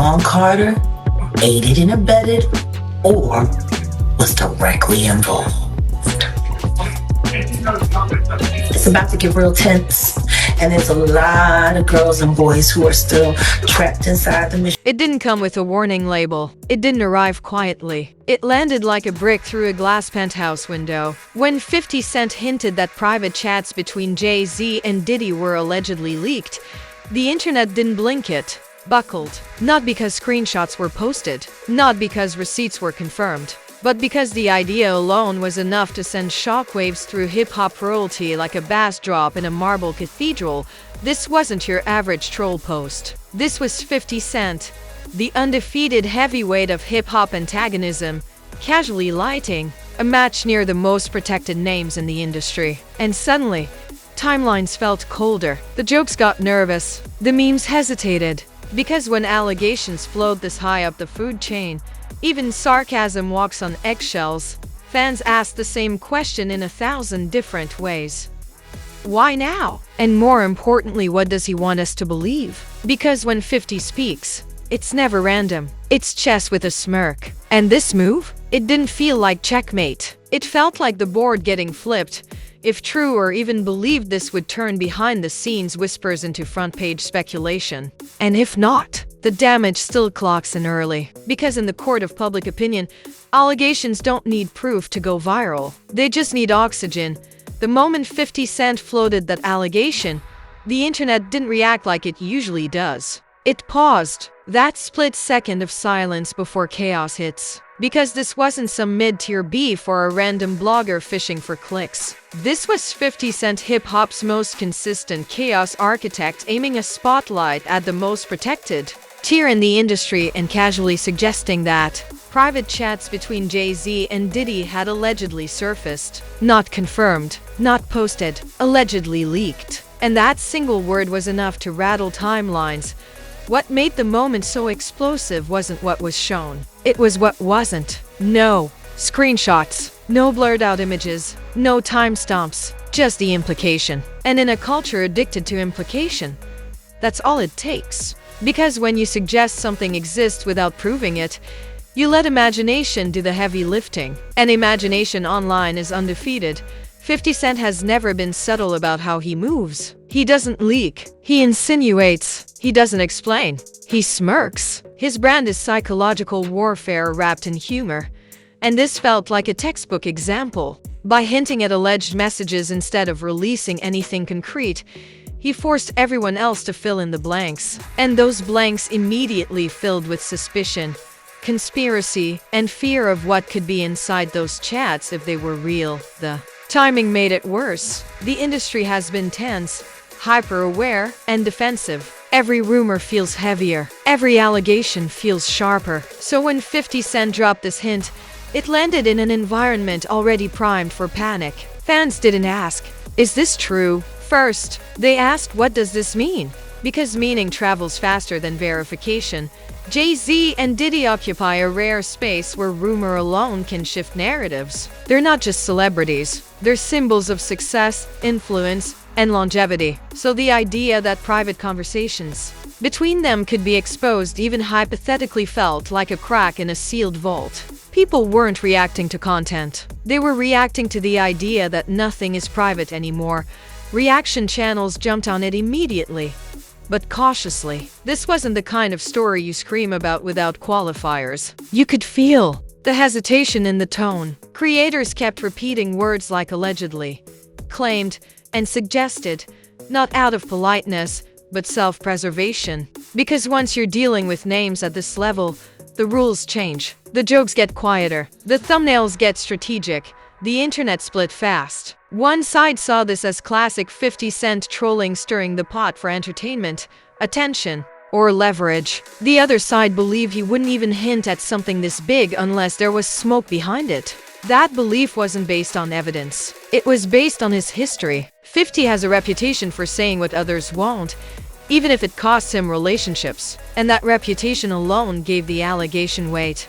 Sean Carter aided and abetted or was directly involved. It's about to get real tense, and there's a lot of girls and boys who are still trapped inside the machine. It didn't come with a warning label. It didn't arrive quietly. It landed like a brick through a glass penthouse window. When 50 Cent hinted that private chats between Jay-Z and Diddy were allegedly leaked, the internet didn't blink, it buckled. Not because screenshots were posted, not because receipts were confirmed, but because the idea alone was enough to send shockwaves through hip-hop royalty like a bass drop in a marble cathedral. This wasn't your average troll post. This was 50 Cent, the undefeated heavyweight of hip-hop antagonism, casually lighting a match near the most protected names in the industry. And suddenly, timelines felt colder. The jokes got nervous. The memes hesitated. Because when allegations float this high up the food chain, even sarcasm walks on eggshells. Fans ask the same question in 1,000 different ways. Why now? And more importantly, what does he want us to believe? Because when 50 speaks, it's never random. It's chess with a smirk. And this move? It didn't feel like checkmate. It felt like the board getting flipped. If true or even believed, this would turn behind-the-scenes whispers into front-page speculation. And if not, the damage still clocks in early. Because in the court of public opinion, allegations don't need proof to go viral. They just need oxygen. The moment 50 Cent floated that allegation, the internet didn't react like it usually does. It paused. That split second of silence before chaos hits. Because this wasn't some mid-tier beef or a random blogger fishing for clicks. This was 50 Cent hip-hop's most consistent chaos architect, aiming a spotlight at the most protected tier in the industry and casually suggesting that private chats between Jay-Z and Diddy had allegedly surfaced. Not confirmed, not posted, allegedly leaked. And that single word was enough to rattle timelines. What made the moment so explosive wasn't what was shown. It was what wasn't. No screenshots, no blurred out images, no timestamps, just the implication. And in a culture addicted to implication, that's all it takes. Because when you suggest something exists without proving it, you let imagination do the heavy lifting. And imagination online is undefeated. 50 Cent has never been subtle about how he moves. He doesn't leak. He insinuates. He doesn't explain. He smirks. His brand is psychological warfare wrapped in humor. And this felt like a textbook example. By hinting at alleged messages instead of releasing anything concrete, he forced everyone else to fill in the blanks. And those blanks immediately filled with suspicion, conspiracy, and fear of what could be inside those chats if they were real. The timing made it worse. The industry has been tense, hyper-aware, and defensive. Every rumor feels heavier. Every allegation feels sharper. So when 50 Cent dropped this hint, it landed in an environment already primed for panic. Fans didn't ask, "Is this true?" First, they asked, "What does this mean?" Because meaning travels faster than verification. Jay-Z and Diddy occupy a rare space where rumor alone can shift narratives. They're not just celebrities. They're symbols of success, influence, and longevity. So the idea that private conversations between them could be exposed even hypothetically felt like a crack in a sealed vault. People weren't reacting to content. They were reacting to the idea that nothing is private anymore. Reaction channels jumped on it immediately, but cautiously. This wasn't the kind of story you scream about without qualifiers. You could feel the hesitation in the tone. Creators kept repeating words like allegedly, claimed, and suggested, not out of politeness, but self-preservation. Because once you're dealing with names at this level, the rules change. The jokes get quieter. The thumbnails get strategic. The internet split fast. One side saw this as classic 50 Cent trolling, stirring the pot for entertainment, attention, or leverage. The other side believed he wouldn't even hint at something this big unless there was smoke behind it. That belief wasn't based on evidence. It was based on his history. 50 has a reputation for saying what others won't, even if it costs him relationships. And that reputation alone gave the allegation weight.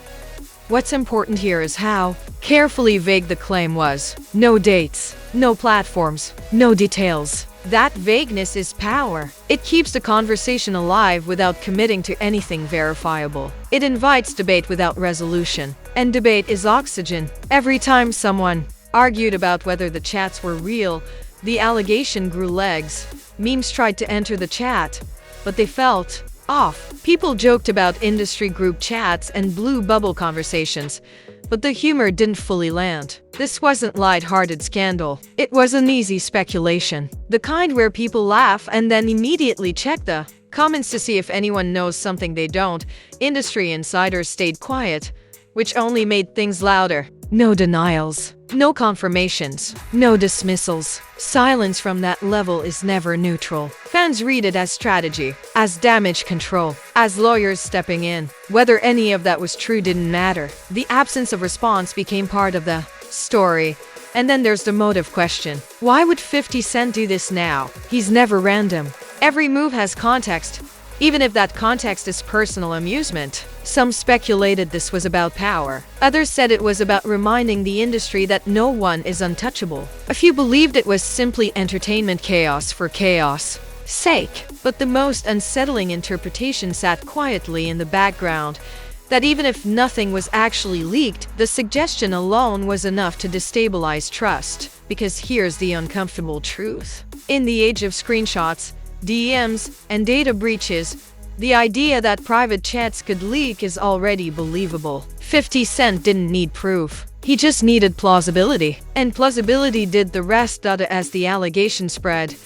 What's important here is how carefully vague the claim was. No dates, no platforms, no details. That vagueness is power. It keeps the conversation alive without committing to anything verifiable. It invites debate without resolution. And debate is oxygen. Every time someone argued about whether the chats were real, the allegation grew legs. Memes tried to enter the chat, but they felt off. People joked about industry group chats and blue bubble conversations, but the humor didn't fully land. This wasn't light-hearted scandal. It was an easy speculation. The kind where people laugh and then immediately check the comments to see if anyone knows something they don't. Industry insiders stayed quiet, which only made things louder. No denials, no confirmations, no dismissals. Silence from that level is never neutral. Fans read it as strategy, as damage control, as lawyers stepping in. Whether any of that was true didn't matter. The absence of response became part of the story. And then there's the motive question. Why would 50 Cent do this now? He's never random. Every move has context, even if that context is personal amusement. Some speculated this was about power. Others said it was about reminding the industry that no one is untouchable. A few believed it was simply entertainment chaos for chaos' sake. But the most unsettling interpretation sat quietly in the background, that even if nothing was actually leaked, the suggestion alone was enough to destabilize trust. Because here's the uncomfortable truth. In the age of screenshots, DMs, and data breaches, the idea that private chats could leak is already believable. 50 Cent didn't need proof. He just needed plausibility. And plausibility did the rest. As the allegation spread,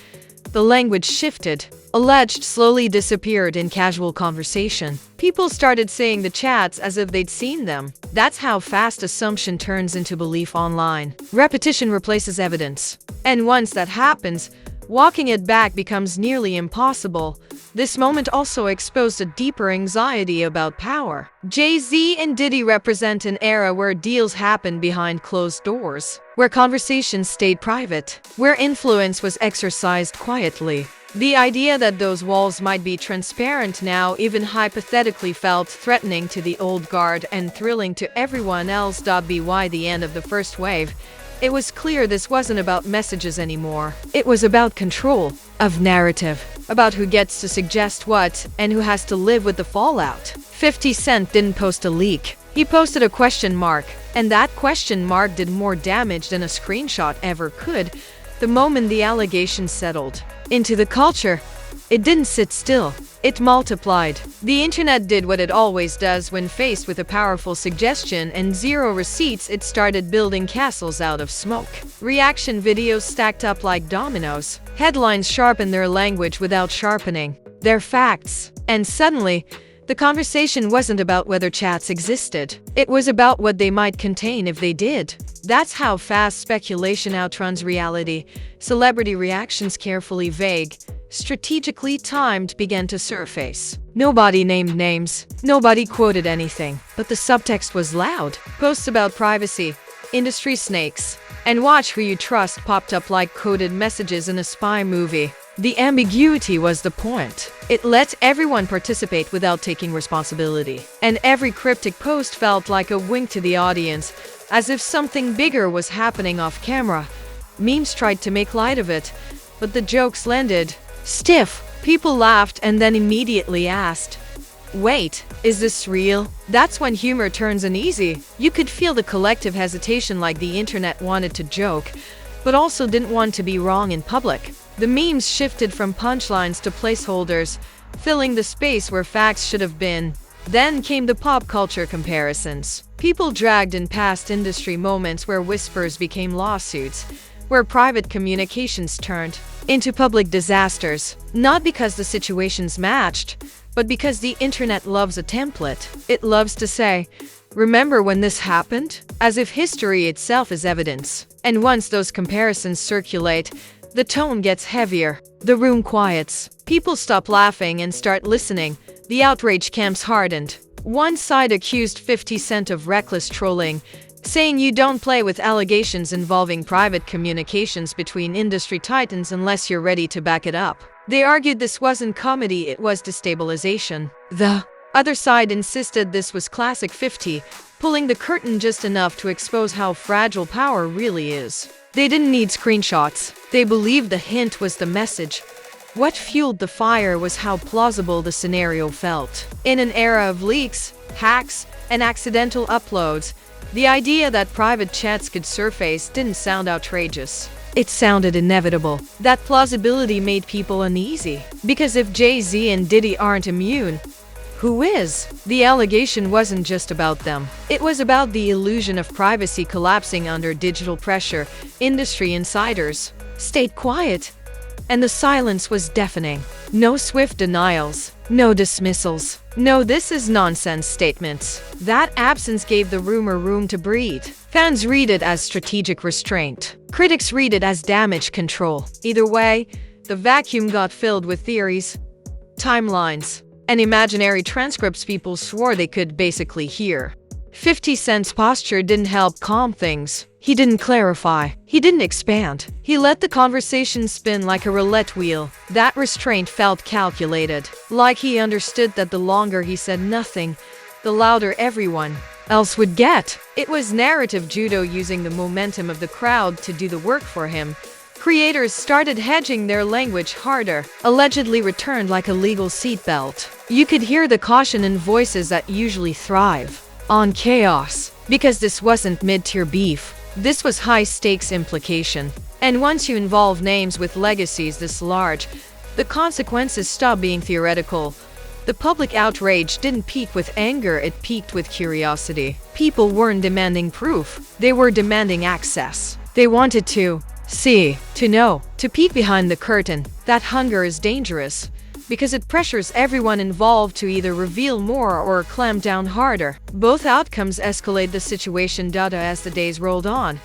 the language shifted. Alleged slowly disappeared in casual conversation. People started saying the chats as if they'd seen them. That's how fast assumption turns into belief online. Repetition replaces evidence. And once that happens, walking it back becomes nearly impossible. This moment also exposed a deeper anxiety about power. Jay-Z and Diddy represent an era where deals happened behind closed doors, where conversations stayed private, where influence was exercised quietly. The idea that those walls might be transparent now, even hypothetically, felt threatening to the old guard and thrilling to everyone else. By the end of the first wave, it was clear this wasn't about messages anymore. It was about control of narrative, about who gets to suggest what and who has to live with the fallout. 50 Cent didn't post a leak. He posted a question mark, and that question mark did more damage than a screenshot ever could. The moment the allegation settled into the culture, it didn't sit still. It multiplied. The internet did what it always does when faced with a powerful suggestion and zero receipts. It started building castles out of smoke. Reaction videos stacked up like dominoes. Headlines sharpened their language without sharpening their facts. And suddenly, the conversation wasn't about whether chats existed. It was about what they might contain if they did. That's how fast speculation outruns reality. Celebrity reactions, carefully vague, strategically timed, began to surface. Nobody named names. Nobody quoted anything. But the subtext was loud. Posts about privacy, industry snakes, and watch who you trust popped up like coded messages in a spy movie. The ambiguity was the point. It let everyone participate without taking responsibility. And every cryptic post felt like a wink to the audience, as if something bigger was happening off camera. Memes tried to make light of it, but the jokes landed stiff. People laughed and then immediately asked, "Wait, is this real?" That's when humor turns uneasy. You could feel the collective hesitation, like the internet wanted to joke, but also didn't want to be wrong in public. The memes shifted from punchlines to placeholders, filling the space where facts should have been. Then came the pop culture comparisons. People dragged in past industry moments where whispers became lawsuits, where private communications turned into public disasters. Not because the situations matched, but because the internet loves a template. It loves to say, "Remember when this happened?" as if history itself is evidence. And once those comparisons circulate, the tone gets heavier. The room quiets. People stop laughing and start listening. The outrage camps hardened. One side accused 50 Cent of reckless trolling, saying you don't play with allegations involving private communications between industry titans unless you're ready to back it up. They argued this wasn't comedy, it was destabilization. The other side insisted this was classic 50, pulling the curtain just enough to expose how fragile power really is. They didn't need screenshots. They believed the hint was the message. What fueled the fire was how plausible the scenario felt. In an era of leaks, hacks, and accidental uploads, the idea that private chats could surface didn't sound outrageous. It sounded inevitable. That plausibility made people uneasy. Because if Jay-Z and Diddy aren't immune, who is? The allegation wasn't just about them. It was about the illusion of privacy collapsing under digital pressure. Industry insiders stayed quiet, and the silence was deafening. No swift denials, no dismissals, no "this is nonsense" statements. That absence gave the rumor room to breathe. Fans read it as strategic restraint. Critics read it as damage control. Either way, the vacuum got filled with theories, timelines, and imaginary transcripts people swore they could basically hear. 50 Cent's posture didn't help calm things. He didn't clarify. He didn't expand. He let the conversation spin like a roulette wheel. That restraint felt calculated, like he understood that the longer he said nothing, the louder everyone else would get. It was narrative judo, using the momentum of the crowd to do the work for him. Creators started hedging their language harder, allegedly returned like a legal seatbelt. You could hear the caution in voices that usually thrive on chaos. Because this wasn't mid-tier beef. This was high-stakes implication. And once you involve names with legacies this large, the consequences stop being theoretical. The public outrage didn't peak with anger, it peaked with curiosity. People weren't demanding proof. They were demanding access. They wanted to see, to know, to peek behind the curtain. That hunger is dangerous, because it pressures everyone involved to either reveal more or clamp down harder. Both outcomes escalate the situation. As the days rolled on,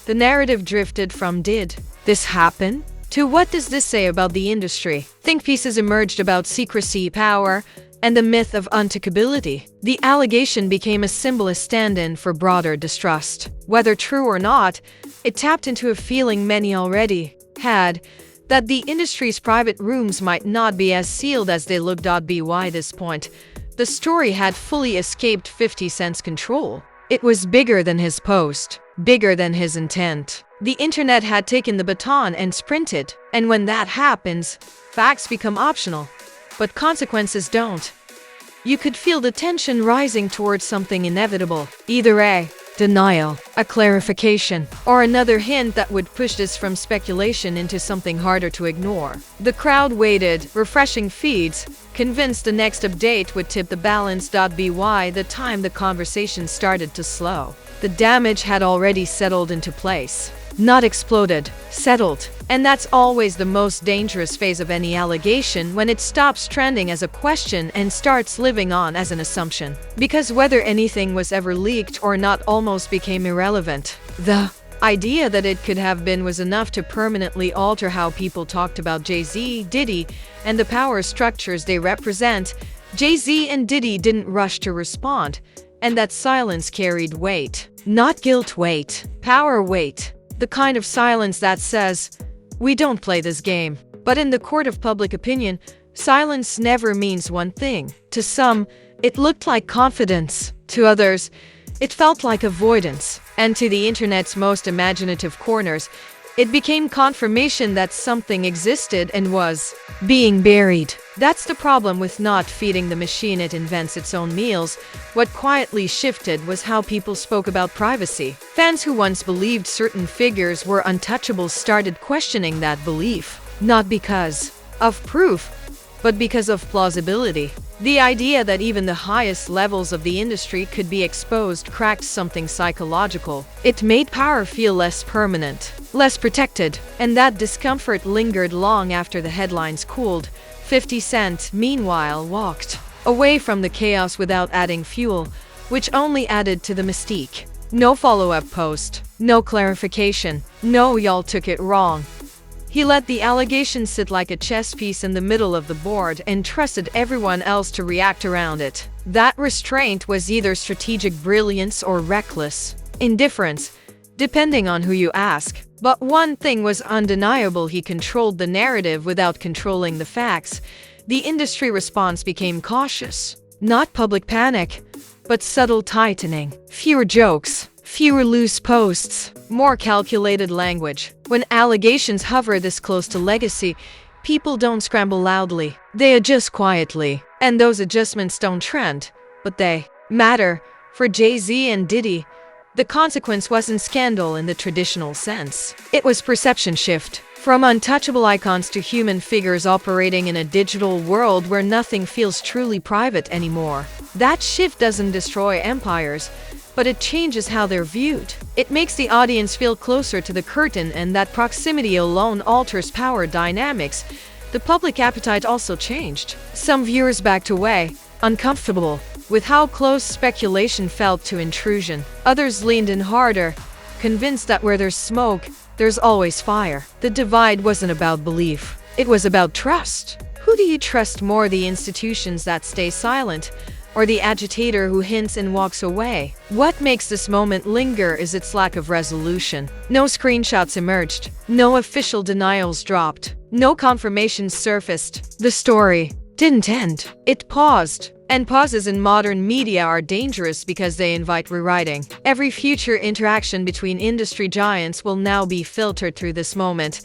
the narrative drifted from "did this happen?" to "what does this say about the industry?" Think pieces emerged about secrecy, power, and the myth of untouchability. The allegation became a symbol, a stand-in for broader distrust. Whether true or not, it tapped into a feeling many already had, that the industry's private rooms might not be as sealed as they looked. By this point, the story had fully escaped 50 Cent's control. It was bigger than his post, bigger than his intent. The internet had taken the baton and sprinted, and when that happens, facts become optional, but consequences don't. You could feel the tension rising towards something inevitable. Either a denial, a clarification, or another hint that would push this from speculation into something harder to ignore. The crowd waited, refreshing feeds, convinced the next update would tip the balance. By the time the conversation started to slow, the damage had already settled into place. Not exploded, settled. And that's always the most dangerous phase of any allegation, when it stops trending as a question and starts living on as an assumption. Because whether anything was ever leaked or not almost became irrelevant. The idea that it could have been was enough to permanently alter how people talked about Jay-Z, Diddy, and the power structures they represent. Jay-Z and Diddy didn't rush to respond, and that silence carried weight. Not guilt weight, power weight. The kind of silence that says, "We don't play this game." But in the court of public opinion, silence never means one thing. To some, it looked like confidence. To others, it felt like avoidance. And to the internet's most imaginative corners, it became confirmation that something existed and was being buried. That's the problem with not feeding the machine, it invents its own meals. What quietly shifted was how people spoke about privacy. Fans who once believed certain figures were untouchable started questioning that belief. Not because of proof, but because of plausibility. The idea that even the highest levels of the industry could be exposed cracked something psychological. It made power feel less permanent, less protected, and that discomfort lingered long after the headlines cooled. 50 Cent, meanwhile, walked away from the chaos without adding fuel, which only added to the mystique. No follow-up post, no clarification, no "y'all took it wrong." He let the allegation sit like a chess piece in the middle of the board and trusted everyone else to react around it. That restraint was either strategic brilliance or reckless indifference, depending on who you ask. But one thing was undeniable: he controlled the narrative without controlling the facts. The industry response became cautious. Not public panic, but subtle tightening. Fewer jokes, Fewer loose posts, more calculated language. When allegations hover this close to legacy, people don't scramble loudly. They adjust quietly. And those adjustments don't trend, but they matter. For Jay-Z and Diddy, the consequence wasn't scandal in the traditional sense. It was perception shift. From untouchable icons to human figures operating in a digital world where nothing feels truly private anymore. That shift doesn't destroy empires, but it changes how they're viewed. It makes the audience feel closer to the curtain, and that proximity alone alters power dynamics. The public appetite also changed. Some viewers backed away, uncomfortable with how close speculation felt to intrusion. Others leaned in harder, convinced that where there's smoke, there's always fire. The divide wasn't about belief. It was about trust. Who do you trust more, the institutions that stay silent, or the agitator who hints and walks away? What makes this moment linger is its lack of resolution. No screenshots emerged. No official denials dropped. No confirmations surfaced. The story didn't end. It paused. And pauses in modern media are dangerous because they invite rewriting. Every future interaction between industry giants will now be filtered through this moment.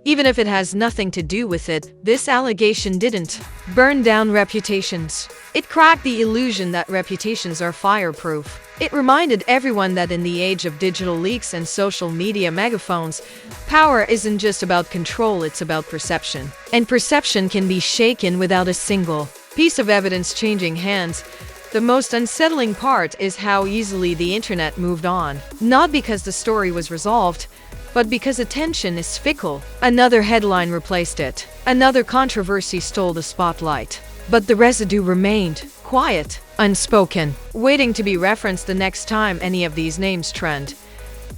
Even if it has nothing to do with it, this allegation didn't burn down reputations. It cracked the illusion that reputations are fireproof. It reminded everyone that in the age of digital leaks and social media megaphones, power isn't just about control, it's about perception. And perception can be shaken without a single piece of evidence changing hands. The most unsettling part is how easily the internet moved on. Not because the story was resolved, but because attention is fickle. Another headline replaced it. Another controversy stole the spotlight. But the residue remained, quiet, unspoken, waiting to be referenced the next time any of these names trend.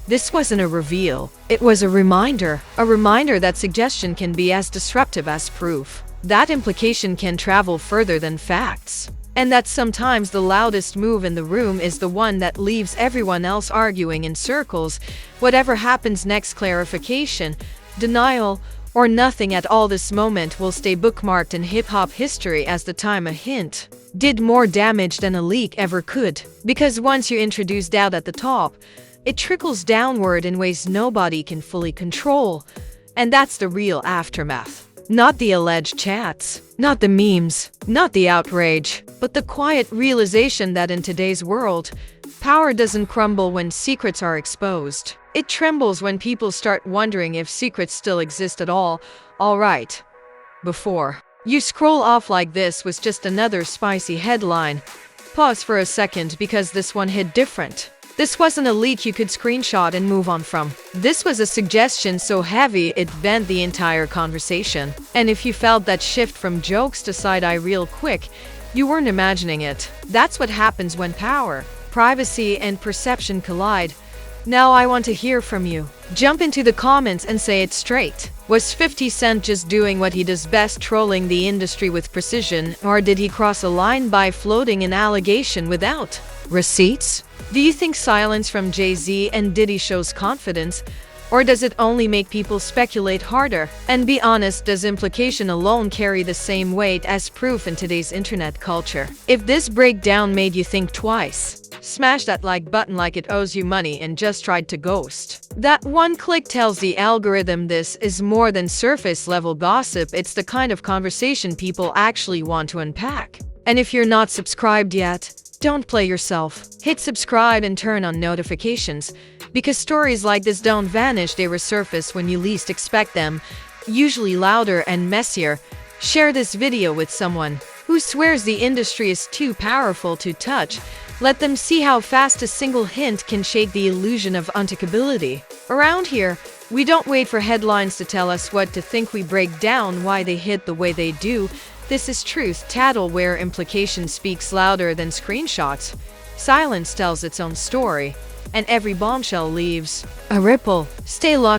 This wasn't a reveal. It was a reminder that suggestion can be as disruptive as proof. That implication can travel further than facts. And that sometimes the loudest move in the room is the one that leaves everyone else arguing in circles. Whatever happens next, clarification, denial, or nothing at all, this moment will stay bookmarked in hip-hop history as the time a hint did more damage than a leak ever could. Because once you introduce doubt at the top, it trickles downward in ways nobody can fully control. And that's the real aftermath. Not the alleged chats, not the memes, not the outrage, but the quiet realization that in today's world, power doesn't crumble when secrets are exposed. It trembles when people start wondering if secrets still exist at all. All right. Before you scroll off like this was just another spicy headline, pause for a second, because this one hit different. This wasn't a leak you could screenshot and move on from. This was a suggestion so heavy it bent the entire conversation. And if you felt that shift from jokes to side-eye real quick, you weren't imagining it. That's what happens when power, privacy, and perception collide. Now I want to hear from you. Jump into the comments and say it straight. Was 50 Cent just doing what he does best, trolling the industry with precision, or did he cross a line by floating an allegation without receipts? Do you think silence from Jay-Z and Diddy shows confidence, or does it only make people speculate harder? And be honest, does implication alone carry the same weight as proof in today's internet culture? If this breakdown made you think twice, smash that like button like it owes you money and just tried to ghost. That one click tells the algorithm this is more than surface level gossip. It's the kind of conversation people actually want to unpack. And if you're not subscribed yet, don't play yourself. Hit subscribe and turn on notifications, because stories like this don't vanish, they resurface when you least expect them, usually louder and messier. Share this video with someone who swears the industry is too powerful to touch. Let them see how fast a single hint can shake the illusion of untouchability. Around here, we don't wait for headlines to tell us what to think. We break down why they hit the way they do. This is Truth Tattle, where implication speaks louder than screenshots. Silence tells its own story, and every bombshell leaves a ripple. Stay locked.